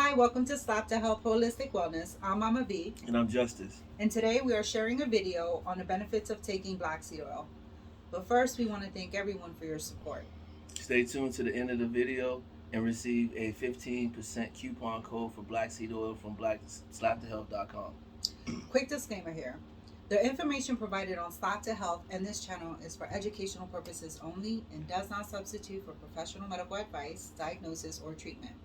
Hi, welcome to Stop to Health Holistic Wellness. I'm Mama V. And I'm Justice. And today we are sharing a video on the benefits of taking black seed oil. But first, we want to thank everyone for your support. Stay tuned to the end of the video and receive a 15% coupon code for black seed oil from slaptohealth.com. Quick disclaimer here. The information provided on Stop to Health and this channel is for educational purposes only and does not substitute for professional medical advice, diagnosis, or treatment.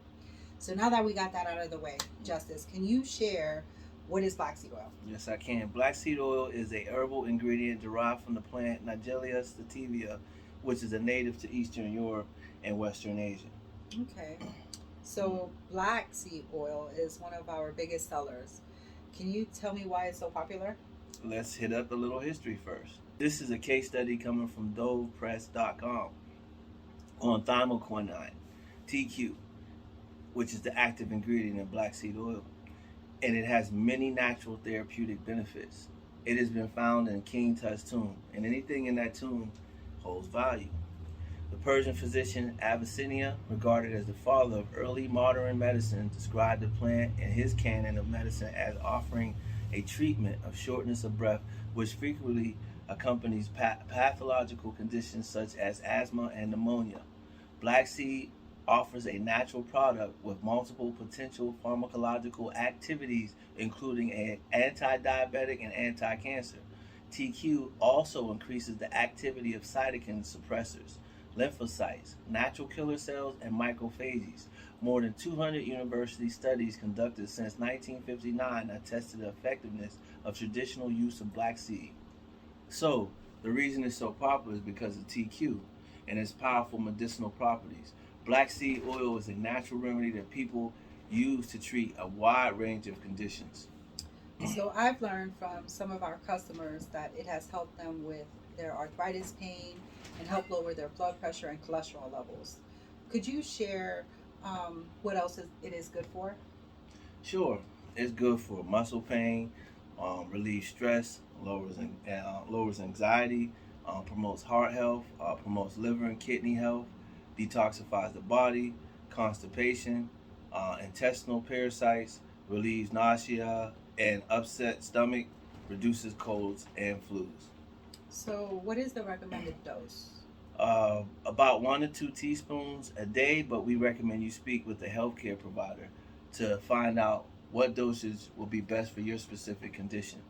So now that we got that out of the way, Justice, can you share what is black seed oil? Yes, I can. Black seed oil is a herbal ingredient derived from the plant Nigella sativa, which is a native to Eastern Europe and Western Asia. Okay. So black seed oil is one of our biggest sellers. Can you tell me why it's so popular? Let's hit up a little history first. This is a case study coming from dovepress.com on thymoquinone, TQ, which is the active ingredient in black seed oil, and it has many natural therapeutic benefits. It has been found in King Tut's tomb, and anything in that tomb holds value. The Persian physician Avicenna, regarded as the father of early modern medicine, described the plant in his canon of medicine as offering a treatment of shortness of breath, which frequently accompanies pathological conditions such as asthma and pneumonia. Black seed offers a natural product with multiple potential pharmacological activities, including an anti-diabetic and anti-cancer. TQ also increases the activity of cytokine suppressors, lymphocytes, natural killer cells, and macrophages. More than 200 university studies conducted since 1959 attested the effectiveness of traditional use of black seed. So, the reason it's so popular is because of TQ and its powerful medicinal properties. Black seed oil is a natural remedy that people use to treat a wide range of conditions. So I've learned from some of our customers that it has helped them with their arthritis pain and help lower their blood pressure and cholesterol levels. Could you share what else it is good for? Sure, it's good for muscle pain, relieves stress, lowers anxiety, promotes heart health, promotes liver and kidney health, detoxifies the body, constipation, intestinal parasites, relieves nausea and upset stomach, reduces colds and flus. So what is the recommended dose? About 1 to 2 teaspoons a day, but we recommend you speak with a healthcare provider to find out what dosage will be best for your specific condition.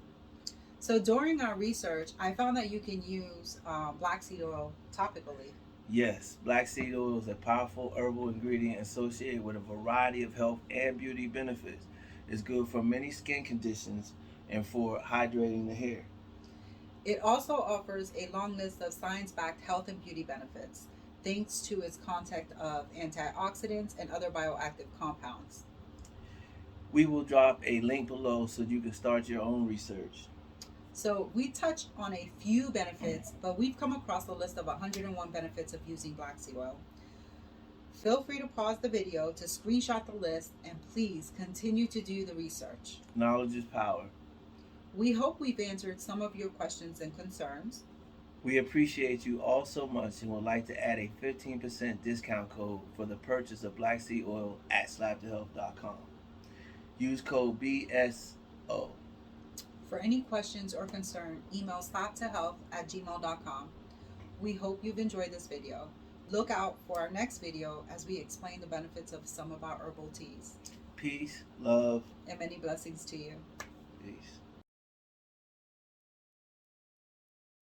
So during our research, I found that you can use black seed oil topically. Yes, black seed oil is a powerful herbal ingredient associated with a variety of health and beauty benefits. It's good for many skin conditions and for hydrating the hair. It also offers a long list of science-backed health and beauty benefits, thanks to its content of antioxidants and other bioactive compounds. We will drop a link below so you can start your own research. So we touched on a few benefits, but we've come across a list of 101 benefits of using black seed oil. Feel free to pause the video to screenshot the list and please continue to do the research. Knowledge is power. We hope we've answered some of your questions and concerns. We appreciate you all so much and would like to add a 15% discount code for the purchase of black seed oil at slaptohealth.com. Use code BSO. For any questions or concern, email stoptohealth@gmail.com. We hope you've enjoyed this video. Look out for our next video as we explain the benefits of some of our herbal teas. Peace, love, And many blessings to you. peace.